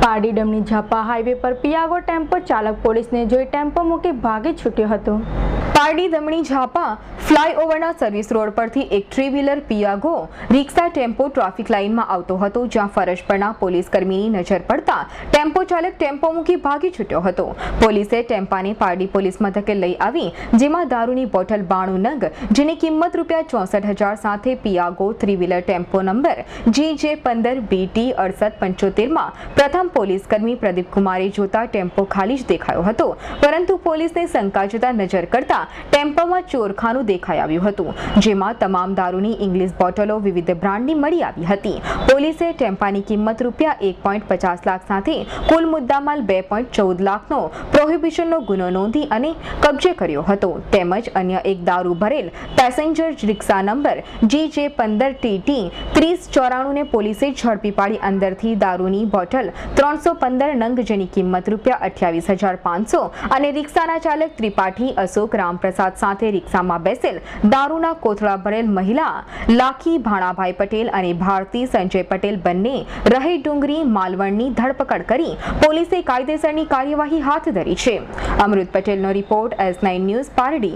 Pardi ડમણી ઝાપા highway પર પિયાગો tempo ચાલક પોલીસને જોઈ ટેમ્પો મૂકી ભાગી છૂટ્યો હતો। પારડી ડમણી ઝાપા ફ્લાયઓવરના સર્વિસ રોડ પરથી એક થ્રી વ્હીલર પિયાગો રિક્ષા ટેમ્પો ટ્રાફિક લાઇનમાં આવતો હતો, જ્યાં ફરજ પરના પોલીસ કર્મીની નજર પડતા ટેમ્પો ચાલક ટેમ્પો મૂકી ભાગી છૂટ્યો હતો। પોલીસે ટેમ્પાને પારડી પોલીસ મથકે લઈ આવી, જેમાં દારૂની બોટલ 92 નંગ, જેની કિંમત ₹64,000 સાથે પિયાગો three wheeler tempo number GJ15BT 6875માં પ્રથમ પોલીસ કર્મી પ્રદીપ કુમારે જોતા ટેમ્પો ખાલી જ દેખાયો હતો, પરંતુ પોલીસને શંકા જતા નજર કરતા ટેમ્પોમાં ચોરખાનું દેખાઈ આવ્યું હતું, જેમાં તમામ દારૂની ઇંગ્લિશ બોટલો વિવિધ બ્રાન્ડની મળી આવી હતી। પોલીસે ટેમ્પાની કિંમત ₹1.50 લાખ સાથે કુલ મુદ્દામાલ ₹2.14 લાખનો પ્રોહિબિશનનો ગુનો નોંધી અને કબજે કર્યો હતો, તેમજ અન્ય એક દારૂ ભરેલ પેસેન્જર રિક્ષા નંબર GJ15TT 3094ને પોલીસે ઝડપી પાડી અંદરથી દારૂની બોટલ 315 નંગ, જેની કિંમત ₹28,500 અને રિક્ષાના ચાલક ત્રિપાઠી અશોક રામપ્રસાદ સાથે રિક્ષામાં બેસેલ દારૂના કોથળા ભરેલ મહિલા લાખી ભાણાભાઈ પટેલ અને ભારતી સંજય પટેલ બંને રહી ડુંગરી માલવણની ધરપકડ કરી પોલીસે કાયદેસરની કાર્યવાહી હાથ ધરી છે। અમૃત પટેલનો રિપોર્ટ, S9 ન્યૂઝ, પારડી।